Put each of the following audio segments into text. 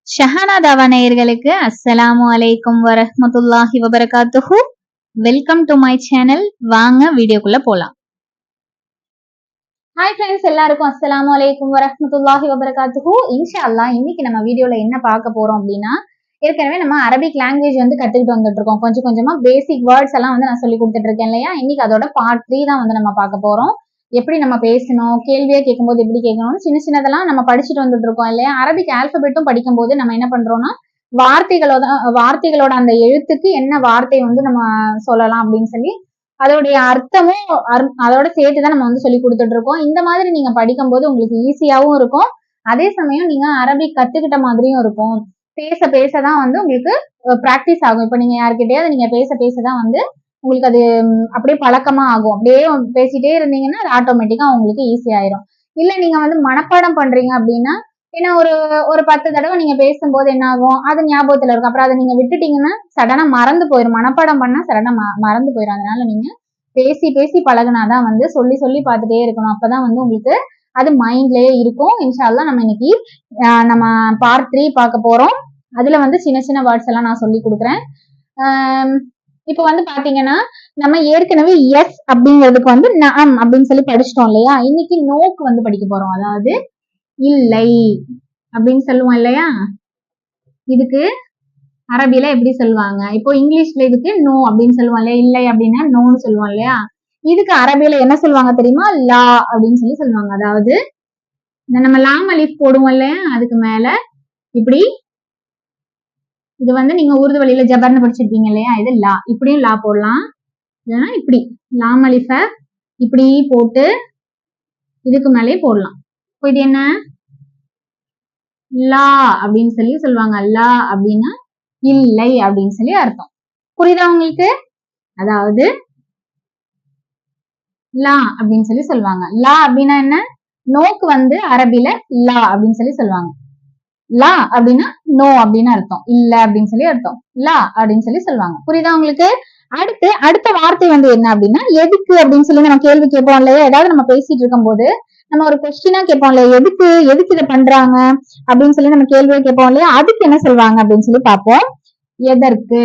ஷஹானா தாவா நேயர்களுக்கு அஸ்ஸலாமு அலைக்கும் வரஹ்மத்துல்லாஹி வபரகாத்துஹு. Welcome to my channel. வாங்க வீடியோக்குள்ள போலாம். ஹாய் ஃப்ரெண்ட்ஸ், எல்லாருக்கும் அஸ்ஸலாமு அலைக்கும் வரஹ்மத்துல்லாஹி வபரகாத்துஹு. இன்ஷா அல்லாஹ் இன்னைக்கு நம்ம வீடியோல என்ன பார்க்க போறோம் அப்படின்னா, ஏற்கனவே நம்ம அரபிக் லாங்குவேஜ் கத்துக்கிட்டு வந்துட்டு இருக்கோம். கொஞ்சம் கொஞ்சமா பேசிக் வேர்ட்ஸ் எல்லாம் நான் சொல்லி கொடுத்துட்டு இருக்கேன் இல்லையா. இன்னைக்கு அதோட பார்ட் 3 தான் நம்ம பார்க்க போறோம். எப்படி நம்ம பேசணும், கேள்வியா கேட்கும்போது எப்படி கேட்கணும், சின்ன சின்னதெல்லாம் நம்ம படிச்சுட்டு வந்துட்டு இருக்கோம் இல்லையா. அரபிக் ஆல்பபெட்டும் படிக்கும்போது நம்ம என்ன பண்றோம்னா, வார்த்தைகளோட அந்த எழுத்துக்கு என்ன வார்த்தை நம்ம சொல்லலாம் அப்படின்னு சொல்லி அதோடைய அர்த்தமும் அதோட சேர்த்துதான் நம்ம சொல்லி கொடுத்துட்டு இருக்கோம். இந்த மாதிரி நீங்க படிக்கும்போது உங்களுக்கு ஈஸியாவும் இருக்கும், அதே சமயம் நீங்க அரபிக் கத்துக்கிட்ட மாதிரியும் இருக்கும். பேச பேசதான் உங்களுக்கு பிராக்டிஸ் ஆகும். இப்ப நீங்க யாருக்கிட்டையாவது நீங்க பேச பேசதான் உங்களுக்கு அது அப்படியே பழக்கமா ஆகும். அப்படியே பேசிட்டே இருந்தீங்கன்னா அது ஆட்டோமேட்டிக்கா உங்களுக்கு ஈஸி ஆயிரும். இல்ல நீங்க மனப்பாடம் பண்றீங்க அப்படின்னா, ஏன்னா ஒரு 10 தடவை நீங்க பேசும்போது என்ன ஆகும், அது ஞாபகத்துல இருக்கும். அப்புறம் அதை நீங்க விட்டுட்டீங்கன்னா சடனா மறந்து போயிடும். மனப்பாடம் பண்ணா சடனா மறந்து போயிடும். அதனால நீங்க பேசி பேசி பழகுனாதான் சொல்லி சொல்லி பார்த்துட்டே இருக்கணும். அப்பதான் உங்களுக்கு அது மைண்ட்லயே இருக்கும். இன்ஷா அல்லாஹ் நம்ம இன்னைக்கு நம்ம பார்ட் 3 பார்க்க போறோம். அதுல சின்ன சின்ன வேர்ட்ஸ் எல்லாம் நான் சொல்லி கொடுக்குறேன். இப்ப பாத்தீங்கன்னா, நம்ம ஏற்கனவே எஸ் அப்படிங்கிறதுக்கு நஅம் அப்படின்னு சொல்லி படிச்சிட்டோம் இல்லையா. இன்னைக்கு நோக்கு படிக்க போறோம். அதாவது இல்லை அப்படின்னு சொல்லுவோம் இல்லையா. இதுக்கு அரபில எப்படி சொல்லுவாங்க, இப்போ இங்கிலீஷ்ல இதுக்கு நோ அப்படின்னு சொல்லுவோம் இல்லையா. இல்லை அப்படின்னா நோன்னு சொல்லுவோம் இல்லையா. இதுக்கு அரபில என்ன சொல்லுவாங்க தெரியுமா, லா அப்படின்னு சொல்லி சொல்லுவாங்க. அதாவது நம்ம லாம் அலிஃப் போடுவோம் இல்லையா, அதுக்கு மேல இப்படி இது நீங்க உருது வழியில ஜபர்னு படிச்சிருப்பீங்க இல்லையா, இது லா. இப்படியும் லா போடலாம், இல்லைன்னா இப்படி லாம் அலிஃப இப்படி போட்டு இதுக்கு மேலே போடலாம். இப்போ இது என்ன, லா அப்படின்னு சொல்லி சொல்லுவாங்க. லா அப்படின்னா இல்லை அப்படின்னு சொல்லி அர்த்தம். புரியுதா உங்களுக்கு? அதாவது லா அப்படின்னு சொல்லி சொல்லுவாங்க. லா அப்படின்னா என்ன, நோக்கு அரபில லா அப்படின்னு சொல்லி சொல்லுவாங்க. லா அப்படின்னா நோ அப்படின்னு அர்த்தம், இல்ல அப்படின்னு சொல்லி அர்த்தம். லா அப்படின்னு சொல்லி சொல்லுவாங்க. புரியுதா உங்களுக்கு? அடுத்த வார்த்தை என்ன அப்படின்னா, எதுக்கு அப்படின்னு சொல்லி நம்ம கேள்வி கேட்போம் இல்லையா. ஏதாவது நம்ம பேசிட்டு இருக்கும் போது நம்ம ஒரு கொஸ்டினா கேட்போம் இல்லையா, எதுக்கு இதை பண்றாங்க அப்படின்னு சொல்லி நம்ம கேள்வியை கேட்போம் இல்லையா. அதுக்கு என்ன சொல்லுவாங்க அப்படின்னு சொல்லி பார்ப்போம். எதற்கு.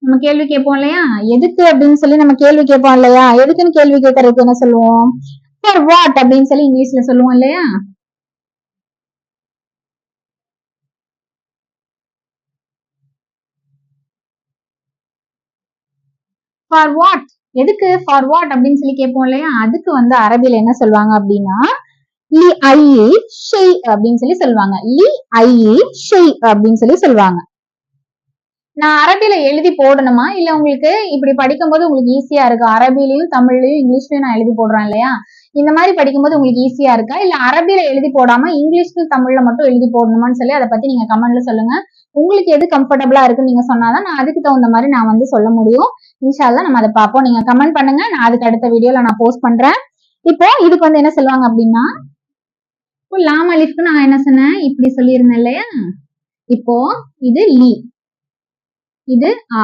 நம்ம கேள்வி கேட்போம் இல்லையா, எதுக்கு அப்படின்னு சொல்லி நம்ம கேள்வி கேட்போம் இல்லையா. எதுக்குன்னு கேள்வி கேட்கறதுக்கு என்ன சொல்லுவோம், ஃபார் வாட் அப்படின்னு சொல்லி இங்கிலீஷ்ல சொல்லுவோம் இல்லையா. ஃபார் வாட், எதுக்கு, ஃபார் வாட் அப்படின்னு சொல்லி கேட்போம் இல்லையா. அதுக்கு அரபில என்ன சொல்லுவாங்க அப்படின்னா, லி ஐ ஷெய் அப்படின்னு சொல்லி சொல்லுவாங்க. லி ஐ ஷெய் அப்படின்னு சொல்லி சொல்லுவாங்க. நான் அரபில எழுதி போடணுமா, இல்ல உங்களுக்கு இப்படி படிக்கும்போது உங்களுக்கு ஈஸியா இருக்கா? அரபிலையும் தமிழ்லையும் இங்கிலீஷ்லயும் நான் எழுதி போடுறேன் இல்லையா. இந்த மாதிரி படிக்கும்போது உங்களுக்கு ஈஸியா இருக்கா, இல்ல அரபில எழுதி போடாம இங்கிலீஷ்ல தமிழ்ல மட்டும் எழுதி போடணுமான்னு சொல்லி அதை பத்தி நீங்க கமெண்ட்ல சொல்லுங்க. உங்களுக்கு எது கம்ஃபர்டபுளா இருக்குன்னு நீங்க சொன்னாதான் நான் அதுக்கு தகுந்த மாதிரி நான் சொல்ல முடியும். இன்ஷா அல்லாஹ் நம்ம அதை பார்ப்போம். நீங்க கமெண்ட் பண்ணுங்க, நான் அதுக்கு அடுத்த வீடியோல நான் போஸ்ட் பண்றேன். இப்போ இதுக்கு என்ன சொல்லுவாங்க அப்படின்னா, லாம் அலிஃப்க்கு நான் என்ன சொன்னேன், இப்படி சொல்லியிருந்தேன் இல்லையா. இப்போ இது லீ, இது ஆ.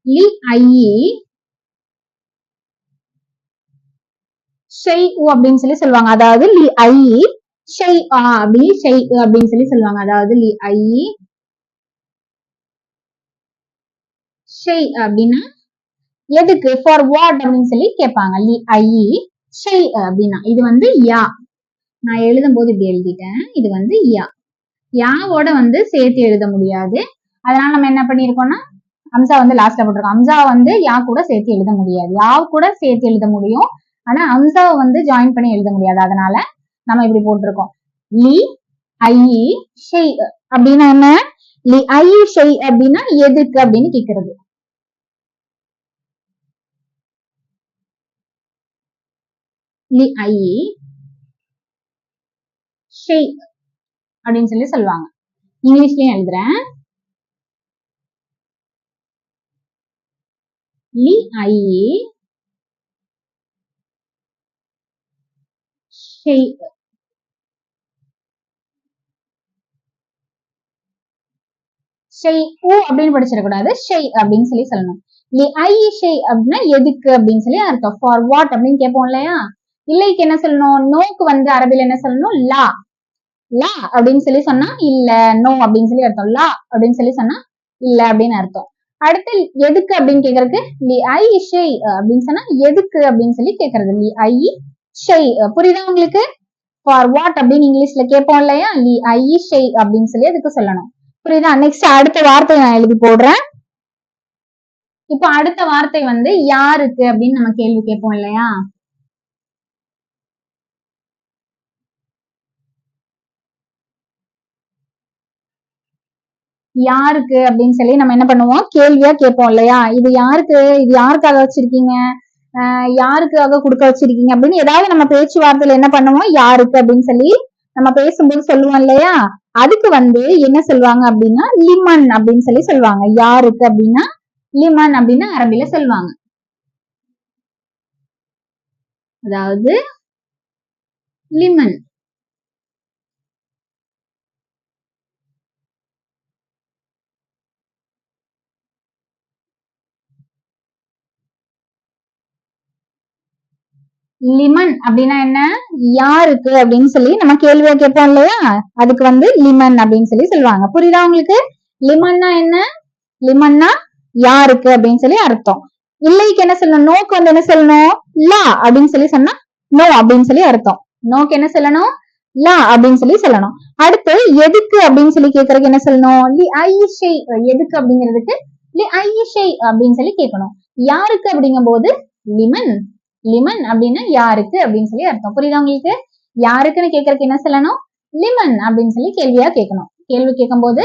லி ஐ ஷெய் அப்படின்னு சொல்லி சொல்லுவாங்க. அதாவது லி ஐ ஷெய் ஆ அப்படி ஷெய் அப்படின்னு சொல்லி சொல்லுவாங்க. அதாவது லி ஐ ஷெய் அப்படின்னா எதுக்கு, ஃபார் வாட் அப்படின்னு சொல்லி கேட்பாங்க. லி ஐ ஷெய் அப்படின்னா இது யா. நான் எழுதும் போது இப்படி எழுதிட்டேன். இது யா. யாவோட சேர்த்து எழுத முடியாது. அதனால நம்ம என்ன பண்ணிருக்கோம்னா, அம்சா லாஸ்ட்ல போட்டிருக்கோம். அம்சா யா கூட சேர்த்து எழுத முடியாது. யா கூட சேர்த்து எழுத முடியும், ஆனா அம்சாவை ஜாயின் பண்ணி எழுத முடியாது. அதனால நம்ம இப்படி போட்டிருக்கோம். லி ஐ ஷெய் அப்படின்னா என்ன, லி ஐ ஷெய் அப்படின்னா எதுக்கு அப்படின்னு கேக்குறது. லி ஐ ஷெய் அப்படின்னு சொல்லி சொல்லுவாங்க. இங்கிலீஷ்லயும் எழுதுறேன். லி ஐ ஷெய். ஷெய் ஊ அப்படின்னு படிச்சிடக்கூடாது, ஷெய் அப்படின்னு சொல்லி சொல்லணும். லி ஐ ஷை அப்படின்னா எதுக்கு அப்படின்னு சொல்லி அர்த்தம். ஃபார் வாட் அப்படின்னு கேட்போம் இல்லையா. இல்லைக்கு என்ன சொல்லணும், நோக்கு வந்து அரபில என்ன சொல்லணும், லா. லா அப்படின்னு சொல்லி சொன்னா இல்ல, நோ அப்படின்னு சொல்லி அர்த்தம். லா அப்படின்னு சொல்லி சொன்னா இல்ல அப்படின்னு அர்த்தம். அடுத்து எதுக்கு அப்படின்னு கேக்குறதுக்கு லி ஐ ஷை அப்படின்னு சொன்னா எதுக்கு அப்படின்னு சொல்லி கேக்குறது. லி ஐ ஷை. புரியுதா உங்களுக்கு? ஃபார் வாட் அப்படின்னு இங்கிலீஷ்ல கேட்போம் இல்லையா, லி ஐ ஷை அப்படின்னு சொல்லி அதுக்கு சொல்லணும். புரியுதா? நெக்ஸ்ட் அடுத்த வார்த்தை நான் எழுதி போடுறேன். இப்போ அடுத்த வார்த்தை வந்து யாருக்கு அப்படின்னு நம்ம கேள்வி கேட்போம் இல்லையா. யாருக்கு அப்படின்னு சொல்லி நம்ம என்ன பண்ணுவோம், கேள்வியா கேட்போம் இல்லையா. இது யாருக்கு, இது யாருக்காக வச்சிருக்கீங்க, யாருக்காக கொடுக்க வச்சிருக்கீங்க அப்படின்னு ஏதாவது நம்ம பேச்சுவார்த்தையில என்ன பண்ணுவோம், யாருக்கு அப்படின்னு சொல்லி நம்ம பேசும்போது சொல்லுவோம் இல்லையா. அதுக்கு வந்து என்ன சொல்லுவாங்க அப்படின்னா லிமன் அப்படின்னு சொல்லி சொல்லுவாங்க. யாருக்கு அப்படின்னா லிமன் அப்படின்னு அரபில சொல்லுவாங்க. அதாவது லிமன். லிமன் அப்படின்னா என்ன, யாருக்கு அப்படின்னு சொல்லி நம்ம கேள்வியா கேட்போம் இல்லையா, அதுக்கு வந்து லிமன் அப்படின்னு சொல்லி சொல்லுவாங்க. புரியுதா உங்களுக்கு? லிமன்னா என்ன, லிமன்னா யாருக்கு அப்படின்னு சொல்லி அர்த்தம். இல்லைக்கு என்ன சொல்லணும், நோக்கு வந்து என்ன சொல்லணும், லா அப்படின்னு சொல்லி சொன்னா நோ அப்படின்னு சொல்லி அர்த்தம். நோக்கு என்ன சொல்லணும், லா அப்படின்னு சொல்லி சொல்லணும். அடுத்து எதுக்கு அப்படின்னு சொல்லி கேட்கறதுக்கு என்ன சொல்லணும், லி ஐ ஷை. எதுக்கு அப்படிங்கிறதுக்கு லி ஐ ஷை அப்படின்னு சொல்லி கேட்கணும். யாருக்கு அப்படிங்கும் போது லிமன். லிமன் அப்படின்னா யாருக்கு அப்படின்னு சொல்லி அர்த்தம். புரியுதா உங்களுக்கு? யாருக்குன்னு கேட்கறதுக்கு என்ன சொல்லணும், லிமன் அப்படின்னு சொல்லி கேள்வியா கேட்கணும். கேள்வி கேட்கும் போது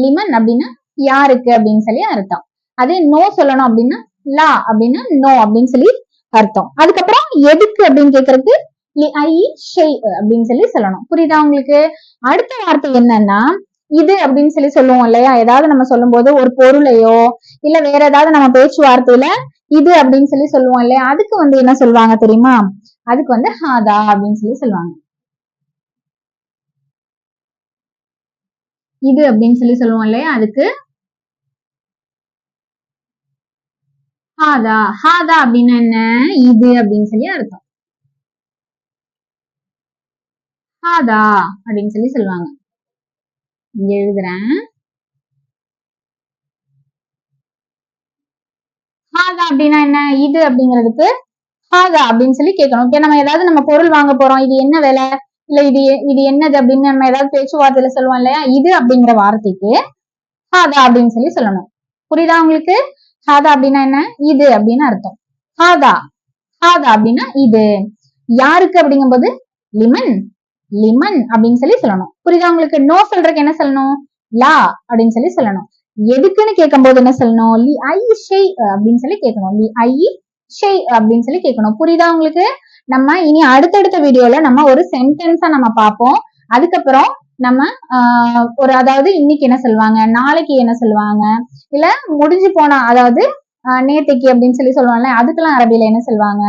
லிமன் அப்படின்னா யாருக்கு அப்படின்னு சொல்லி அர்த்தம். அதே நோ சொல்லணும் அப்படின்னா லா அப்படின்னா நோ அப்படின்னு சொல்லி அர்த்தம். அதுக்கப்புறம் எதுக்கு அப்படின்னு கேட்கறதுக்கு லி ஐ ஷை அப்படின்னு சொல்லி சொல்லணும். புரியுதா உங்களுக்கு? அடுத்த வார்த்தை என்னன்னா இது அப்படின்னு சொல்லி சொல்லுவோம் இல்லையா. ஏதாவது நம்ம சொல்லும் போது ஒரு பொருளையோ இல்ல வேற ஏதாவது நம்ம பேச்சுவார்த்தையில இது அப்படின்னு சொல்லி சொல்லுவோம் இல்லையா, அதுக்கு வந்து என்ன சொல்லுவாங்க தெரியுமா, அதுக்கு வந்து ஹாதா அப்படின்னு சொல்லி சொல்லுவாங்க. இது அப்படின்னு சொல்லி சொல்லுவோம் இல்லையா, அதுக்கு ஹாதா. ஹாதா அப்படின்னா என்ன, இது அப்படின்னு சொல்லி அர்த்தம். ஹாதா அப்படின்னு சொல்லி சொல்லுவாங்க. இங்க எழுதுறேன். ஹாதா அப்படின்னா என்ன, இது அப்படிங்கிறதுக்கு ஹாதா அப்படின்னு சொல்லி கேட்கணும். இப்ப நம்ம ஏதாவது நம்ம பொருள் வாங்க போறோம், இது என்ன விலை, இல்ல இது இது என்னது அப்படின்னு நம்ம ஏதாவது பேச்சுவார்த்தையில சொல்லுவோம் இல்லையா, இது அப்படிங்கிற வார்த்தைக்கு ஹாதா அப்படின்னு சொல்லி சொல்லணும். புரியுதா உங்களுக்கு? ஹாதா அப்படின்னா என்ன, இது அப்படின்னு அர்த்தம். ஹாதா. ஹாதா அப்படின்னா இது. யாருக்கு அப்படிங்கும் போது லிமன். லிமன் அப்படின்னு சொல்லி சொல்லணும். புரியுதா உங்களுக்கு? நோ சொல்றதுக்கு என்ன சொல்லணும், லா அப்படின்னு சொல்லி சொல்லணும். எதுக்குன்னு கேட்கும் போது என்ன சொல்லணும், லி ஐ ஷை அப்படின்னு சொல்லி கேட்கணும். லி ஐ ஷை அப்படின்னு சொல்லி கேட்கணும். புரியுதா உங்களுக்கு? நம்ம இனி அடுத்தடுத்த வீடியோல நம்ம ஒரு சென்டென்ஸா நம்ம பார்ப்போம். அதுக்கப்புறம் நம்ம ஒரு அதாவது இன்னைக்கு என்ன சொல்லுவாங்க, நாளைக்கு என்ன சொல்லுவாங்க, இல்ல முடிஞ்சு போனா அதாவது நேத்தைக்கு அப்படின்னு சொல்லி சொல்லுவாங்கல்ல, அதுக்கெல்லாம் அரபியில என்ன சொல்லுவாங்க,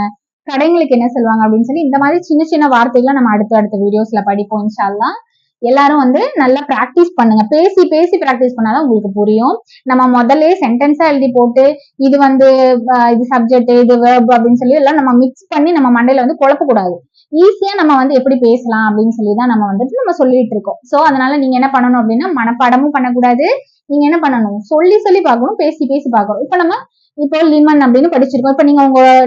கடைங்களுக்கு என்ன சொல்லுவாங்க அப்படின்னு சொல்லி இந்த மாதிரி சின்ன சின்ன வார்த்தைகளை நம்ம அடுத்த வீடியோஸ்ல படிப்போம் இன்ஷா அல்லாஹ். எல்லாரும் வந்து நல்லா பிராக்டிஸ் பண்ணுங்க. பேசி பேசி பிராக்டிஸ் பண்ணாதான் உங்களுக்கு புரியும். நம்ம முதல்ல சென்டென்ஸா எழுதி போட்டு இது வந்து இது சப்ஜெக்ட் இது வேர்ப் அப்படின்னு சொல்லி எல்லாம் நம்ம மிக்ஸ் பண்ணி நம்ம மண்டையில வந்து குழப்பக்கூடாது. ஈஸியா நம்ம வந்து எப்படி பேசலாம் அப்படின்னு சொல்லிதான் நம்ம வந்துட்டு நம்ம சொல்லிட்டு இருக்கோம். சோ அதனால நீங்க என்ன பண்ணணும் அப்படின்னா மனப்பாடமும் பண்ணக்கூடாது. நீங்க என்ன பண்ணணும், சொல்லி சொல்லி பார்க்கணும், பேசி பேசி பார்க்கணும். இப்ப நம்ம இப்போ லிமன் அப்படின்னு படிச்சிருக்கோம். இப்ப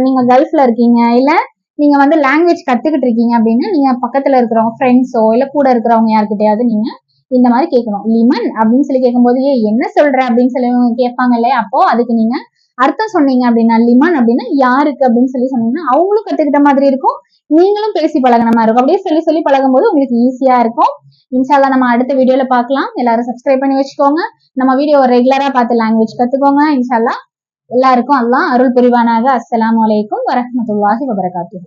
நீங்க கல்ஃப்ல இருக்கீங்க, இல்ல நீங்க வந்து லாங்குவேஜ் கத்துக்கிட்டு இருக்கீங்க அப்படின்னா நீங்க பக்கத்துல இருக்கிறவங்க ஃப்ரெண்ட்ஸோ இல்ல கூட இருக்கிறவங்க யாருக்கிட்டையாவது நீங்க இந்த மாதிரி கேட்கணும். லிமன் அப்படின்னு சொல்லி கேட்கும்போது என்ன சொல்ற அப்படின்னு சொல்லி கேட்பாங்க இல்லையா, அப்போ அதுக்கு நீங்க அர்த்தம் சொன்னீங்க அப்படின்னா லிமன் அப்படின்னா யாருக்கு அப்படின்னு சொல்லி சொன்னீங்கன்னா அவங்களும் கத்துக்கிட்ட மாதிரி இருக்கும், நீங்களும் பேசி பழகின மாதிரி இருக்கும். அப்படியே சொல்லி சொல்லி பழகும் போது உங்களுக்கு ஈஸியா இருக்கும். இன்ஷால்லா நம்ம அடுத்த வீடியோல பார்க்கலாம். எல்லாரும் சப்ஸ்கிரைப் பண்ணி வச்சுக்கோங்க. நம்ம வீடியோ ரெகுலரா பார்த்து லாங்குவேஜ் கத்துக்கோங்க. இன்ஷால்லா எல்லாருக்கும் அல்லாஹ் அருள் புரிவானாக. அஸ்ஸலாமு அலைக்கும் வரஹ்மத்துல்லாஹி வபரகாத்துஹு.